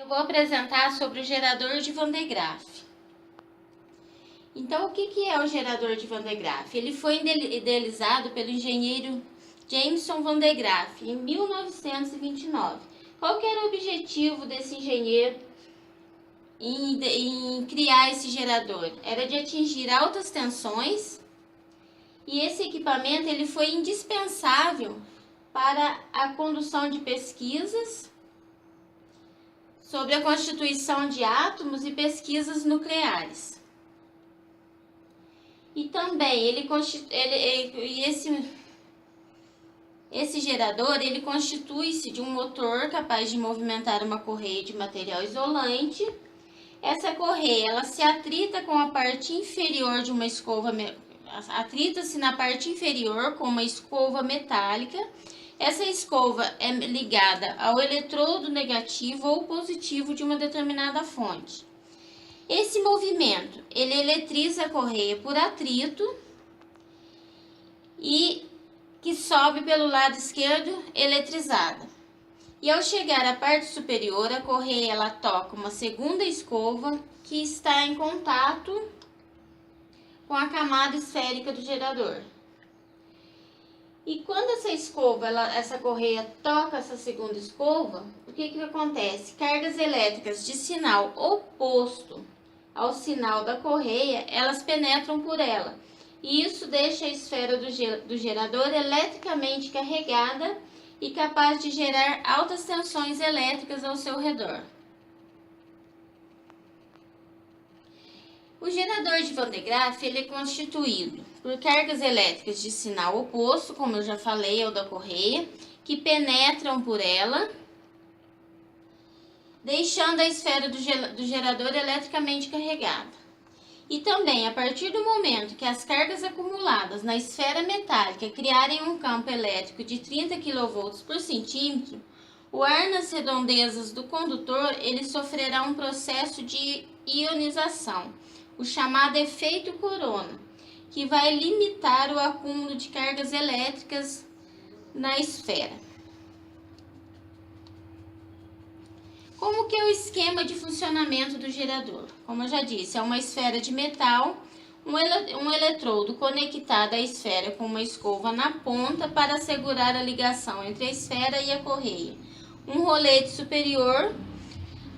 Eu vou apresentar sobre o gerador de Van de Graaff. Então, o que é o gerador de Van de Graaff? Ele foi idealizado pelo engenheiro Jameson Van de Graaff em 1929. Qual que era o objetivo desse engenheiro em criar esse gerador? Era de atingir altas tensões, e esse equipamento ele foi indispensável para a condução de pesquisas sobre a constituição de átomos e pesquisas nucleares. E também esse gerador ele constitui-se de um motor capaz de movimentar uma correia de material isolante. Essa correia ela se atrita com a parte inferior de uma escova, atrita-se na parte inferior com uma escova metálica. Essa escova é ligada ao eletrodo negativo ou positivo de uma determinada fonte. Esse movimento, ele eletriza a correia por atrito e que sobe pelo lado esquerdo eletrizada. E ao chegar à parte superior, a correia ela toca uma segunda escova que está em contato com a camada esférica do gerador. E quando essa correia toca essa segunda escova, o que acontece? Cargas elétricas de sinal oposto ao sinal da correia, elas penetram por ela. E isso deixa a esfera do gerador eletricamente carregada e capaz de gerar altas tensões elétricas ao seu redor. O gerador de Van de Graaff ele é constituído por cargas elétricas de sinal oposto, como eu já falei, ao da correia, que penetram por ela, deixando a esfera do gerador eletricamente carregada. E também, a partir do momento que as cargas acumuladas na esfera metálica criarem um campo elétrico de 30 kV por centímetro, o ar nas redondezas do condutor ele sofrerá um processo de ionização, o chamado efeito corona, que vai limitar o acúmulo de cargas elétricas na esfera. Como que é o esquema de funcionamento do gerador? Como eu já disse, é uma esfera de metal, um eletrodo conectado à esfera com uma escova na ponta para assegurar a ligação entre a esfera e a correia. Um rolete superior.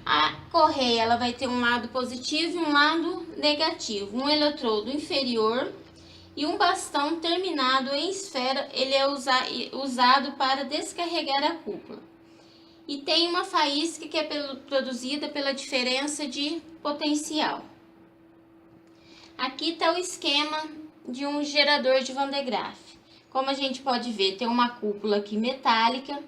A correia ela vai ter um lado positivo e um lado negativo. Um eletrodo inferior e um bastão terminado em esfera, ele é usado para descarregar a cúpula. E tem uma faísca que é produzida pela diferença de potencial. Aqui está o esquema de um gerador de Van de Graaff. Como a gente pode ver, tem uma cúpula aqui metálica.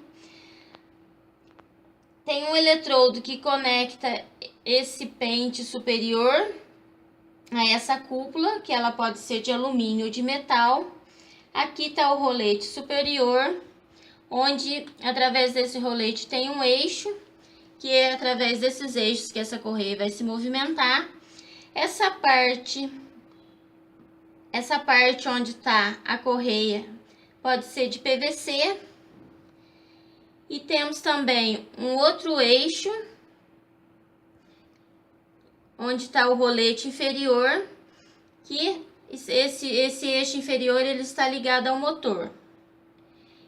Tem um eletrodo que conecta esse pente superior a essa cúpula, que ela pode ser de alumínio ou de metal. Aqui está o rolete superior, onde através desse rolete tem um eixo, que é através desses eixos que essa correia vai se movimentar. Essa parte onde está a correia pode ser de PVC. E temos também um outro eixo, onde está o rolete inferior, que esse eixo inferior ele está ligado ao motor.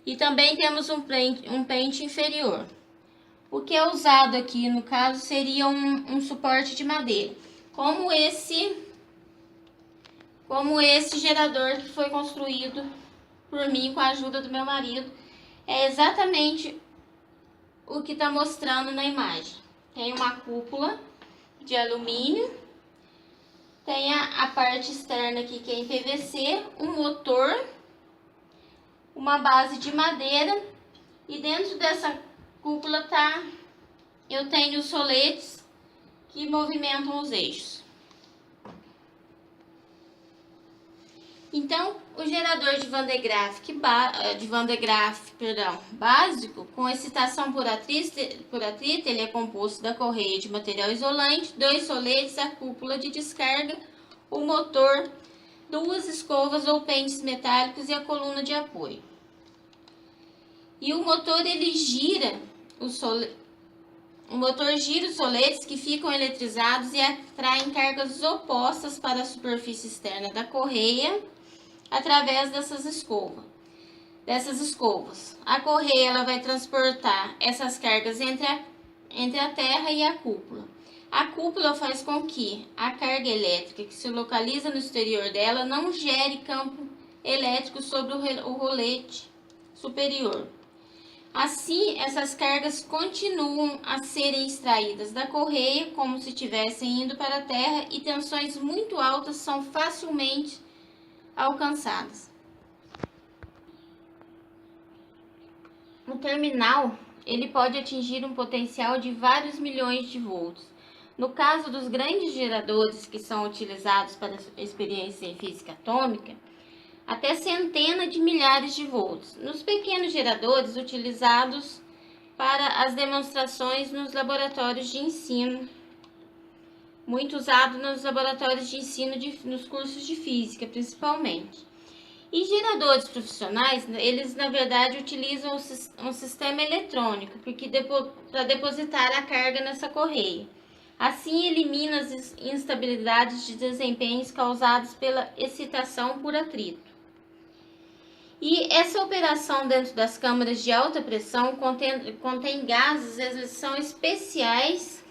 E também temos um pente inferior. O que é usado aqui, no caso, seria um suporte de madeira. Como esse gerador que foi construído por mim com a ajuda do meu marido. É exatamente o que está mostrando na imagem. Tem uma cúpula de alumínio. Tem a parte externa aqui que é em PVC. Um motor. Uma base de madeira, e dentro dessa cúpula eu tenho os roletes que movimentam os eixos. Então, o gerador de Van de Graaff, básico, com excitação por atrito, ele é composto da correia de material isolante, 2 roletes, a cúpula de descarga, o motor, 2 escovas ou pentes metálicos e a coluna de apoio. E o motor ele gira O motor gira os roletes que ficam eletrizados e atraem cargas opostas para a superfície externa da correia através dessas escovas. A correia ela vai transportar essas cargas entre a terra e a cúpula. A cúpula faz com que a carga elétrica que se localiza no exterior dela não gere campo elétrico sobre o rolete superior. Assim, essas cargas continuam a serem extraídas da correia como se estivessem indo para a terra e tensões muito altas são facilmente alcançadas. O terminal ele pode atingir um potencial de vários milhões de volts. No caso dos grandes geradores que são utilizados para a experiência em física atômica, até centenas de milhares de volts. Nos pequenos geradores utilizados para as demonstrações nos laboratórios de ensino, muito usado nos laboratórios de ensino nos cursos de física, principalmente. E geradores profissionais, eles na verdade utilizam um sistema eletrônico para depositar a carga nessa correia. Assim, elimina as instabilidades de desempenhos causadas pela excitação por atrito. E essa operação dentro das câmaras de alta pressão contém gases, eles são especiais,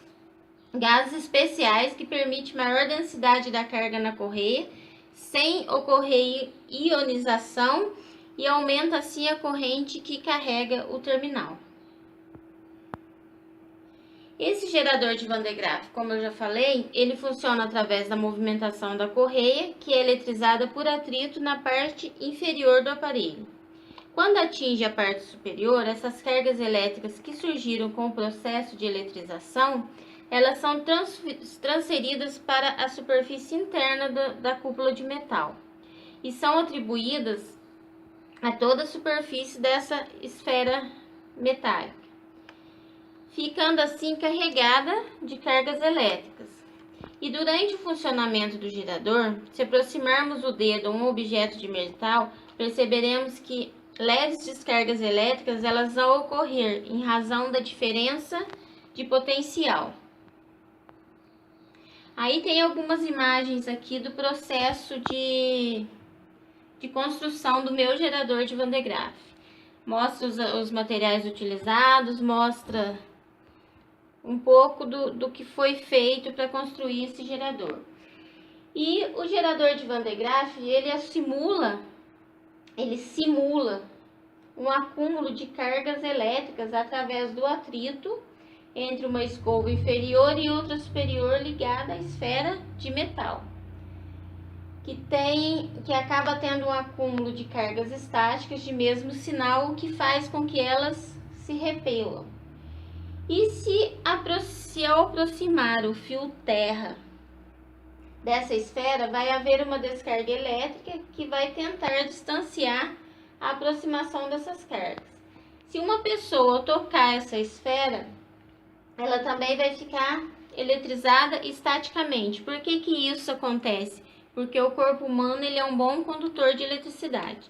gases especiais que permitem maior densidade da carga na correia, sem ocorrer ionização e aumenta assim a corrente que carrega o terminal. Esse gerador de Van de Graaff, como eu já falei, ele funciona através da movimentação da correia, que é eletrizada por atrito na parte inferior do aparelho. Quando atinge a parte superior, essas cargas elétricas que surgiram com o processo de eletrização, elas são transferidas para a superfície interna da cúpula de metal e são atribuídas a toda a superfície dessa esfera metálica, ficando assim carregada de cargas elétricas. E durante o funcionamento do gerador, se aproximarmos o dedo a um objeto de metal, perceberemos que leves descargas elétricas elas vão ocorrer em razão da diferença de potencial. Aí tem algumas imagens aqui do processo de construção do meu gerador de Van de Graaff. Mostra os materiais utilizados, mostra um pouco do que foi feito para construir esse gerador. E o gerador de Van de Graaff, ele simula um acúmulo de cargas elétricas através do atrito entre uma escova inferior e outra superior ligada à esfera de metal, que acaba tendo um acúmulo de cargas estáticas de mesmo sinal, o que faz com que elas se repelam. E se eu aproximar o fio terra dessa esfera, vai haver uma descarga elétrica que vai tentar distanciar a aproximação dessas cargas. Se uma pessoa tocar essa esfera, ela também vai ficar eletrizada estaticamente. Por que isso acontece? Porque o corpo humano ele é um bom condutor de eletricidade.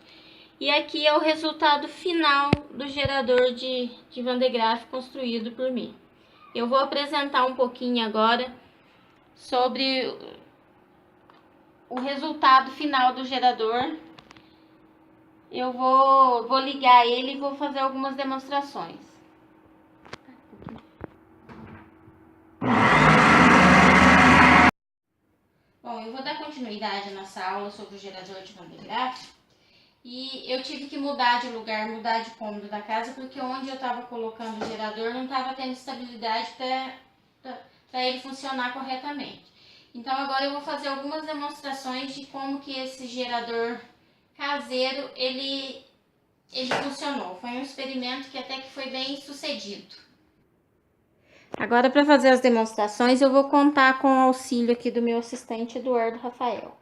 E aqui é o resultado final do gerador de Van de Graaff construído por mim. Eu vou apresentar um pouquinho agora sobre o resultado final do gerador. Eu vou ligar ele e vou fazer algumas demonstrações. Bom, eu vou dar continuidade nessa aula sobre o gerador de Van de Graaff. E eu tive que mudar de lugar, mudar de cômodo da casa, porque onde eu estava colocando o gerador não estava tendo estabilidade para ele funcionar corretamente. Então agora eu vou fazer algumas demonstrações de como que esse gerador caseiro ele funcionou. Foi um experimento que até que foi bem sucedido. Agora, para fazer as demonstrações, eu vou contar com o auxílio aqui do meu assistente Eduardo Rafael.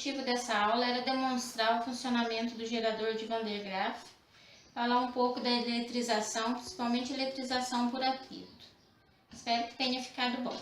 objetivo dessa aula era demonstrar o funcionamento do gerador de Van der Graaf, falar um pouco da eletrização, principalmente eletrização por atrito. Espero que tenha ficado bom.